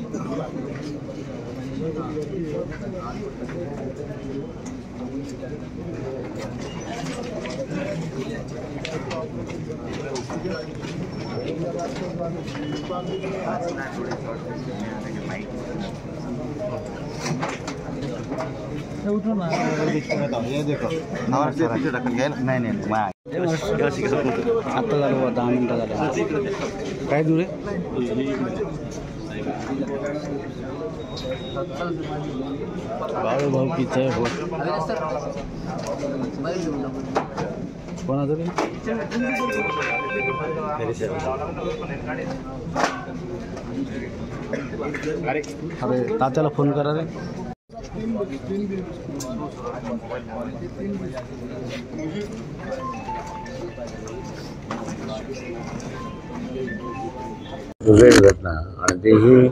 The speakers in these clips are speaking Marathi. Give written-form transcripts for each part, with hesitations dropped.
ये देखो नहीं आता झालं 10 मिनिटं झालं काय दूर आहे भाऊ किती आहे कोणाचं अरे तात्याला फोन करा रे दुर्दैवी घटना आणि तेही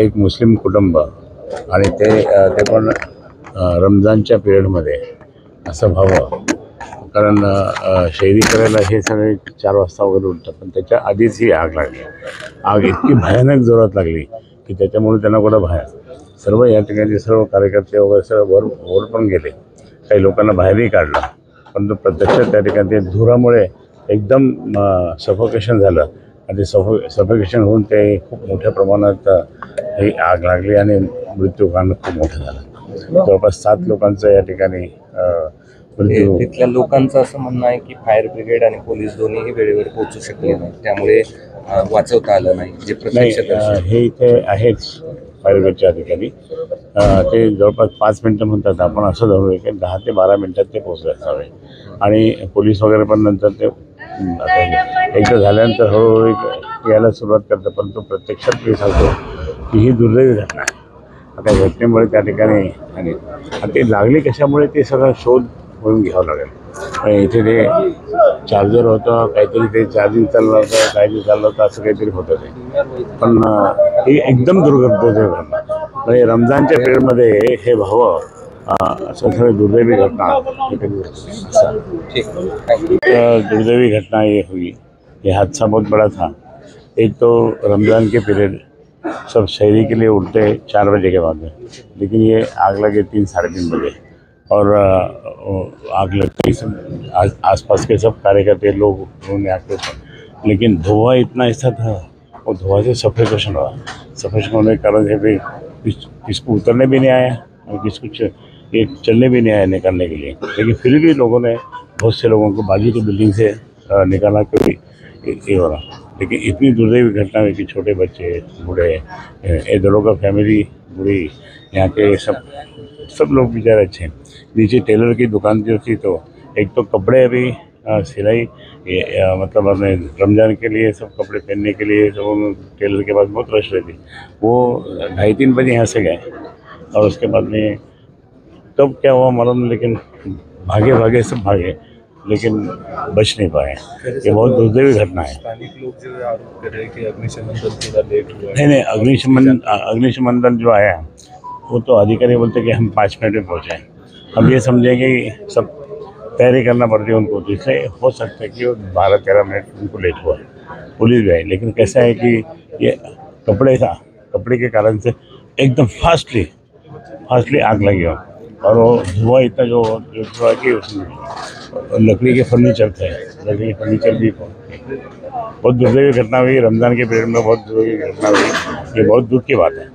एक मुस्लिम कुटुंब आणि ते पण रमजानच्या पिरियडमध्ये असं व्हावं कारण शैरी करायला हे सगळे 4 वाजता वगैरे उठतात पण त्याच्या आधीच ही आग लागली. आग इतकी भयानक जोरात लागली की त्याच्यामुळे त्यांना कुठं बाहेर सर्व या ठिकाणी सर्व कार्यकर्ते वगैरे सर्व वर पण गेले. काही लोकांना बाहेरही काढलं परंतु प्रत्यक्षात त्या ठिकाणी ते धुरामुळे एकदम सफोकेशन झालं आणि सफोकेशन होऊन ते खूप मोठ्या प्रमाणात ही आग लागली आणि मृत्यूकांड खूप मोठं झालं. जवळपास 7 लोकांचं या ठिकाणी तिथल्या लोकांचं असं म्हणणं आहे की फायर ब्रिगेड आणि पोलीस दोन्हीही वेळेवर पोहोचू शकले नाही त्यामुळे वाचवता आलं नाही. जे प्रत्यक्षात हे इथे आहेच फायर ब्रिगेडच्या अधिकारी ते जवळपास 5 मिनटं म्हणतात आपण असं धरू की 10 ते 12 मिनटात ते पोहोचले असावे आणि पोलीस वगैरे पण नंतर ते एकदा झाल्यानंतर हळूहळू यायला सुरुवात करतं परंतु प्रत्यक्षात मी सांगतो की ही दुर्दैवी घटना आहे. आता घटनेमुळे त्या ठिकाणी आणि ते लागली कशामुळे ते सगळं शोध होऊन घ्यावं लागेल. इथे ते चार्जर होतं काहीतरी ते चार्जिंग चाललं होतं काहीतरी चाललं होतं असं काहीतरी होतं ते पण ही एकदम दुर्घटना म्हणजे रमजानच्या पिरियडमध्ये हे व्हावं असं सगळं दुर्दैवी घटना दुर्दैवी घटना ये हुई. ये हादसा बहुत बड़ा था. एक तो रमज़ान के पीरियड सब शहरी के लिए उठते 4 बजे के बाद में लेकिन ये आग लगे 3 साढ़े 3 बजे और आग लगते ही सब आसपास के सब कार्यकर्ते लोग उन्होंने आग पर लेकिन धुआं इतना ऐसा था और धुआं से सफोकेशन हुआ. सफोकेशन होने के कारण से भी किसको उतरने भी नहीं आया और किसको ये चलने भी नहीं आया निकालने के लिए लेकिन फिर भी लोगों ने बहुत से लोगों को बाजू की बिल्डिंग से निकाला क्योंकि ये हो रहा. लेकिन इतनी दुर्दैवी घटना हुई कि छोटे बच्चे बूढ़े इधरों का फैमिली बूढ़ी यहाँ के सब लोग बेचारे अच्छे. नीचे टेलर की दुकान जो थी तो एक तो कपड़े अभी सिलाई मतलब अपने रमज़ान के लिए सब कपड़े पहनने के लिए सब टेलर के पास बहुत रश रहती. वो 2:30-3 बजे यहाँ से गए और उसके बाद में तब क्या हुआ मालूम लेकिन भागे सब भागे लेकिन बच नहीं पाए. ये बहुत दुर्दैवी घटना है. लोग जो आरोप कर रहे हैं कि अग्निशमन दल थोड़ा लेट हुआ. नहीं अग्निशमन दल जो आया वो तो अधिकारी बोलते कि हम 5 मिनट में पहुँचे. हम ये समझेंगे कि सब तैयारी करना पड़ती है उनको जिससे हो सकता है कि 12-13 मिनट उनको लेट हुआ. पुलिस भी आई लेकिन कैसा है कि ये कपड़े के कारण से एकदम फास्टली आग लगी हो और वो धुआं इतना जो धुआं कि उसमें लकड़ी के फर्नीचर भी बहुत दुर्दैवी घटना हुई. रमज़ान के पीरियड में बहुत दुर्दैवी घटना हुई. ये बहुत दुख की बात है.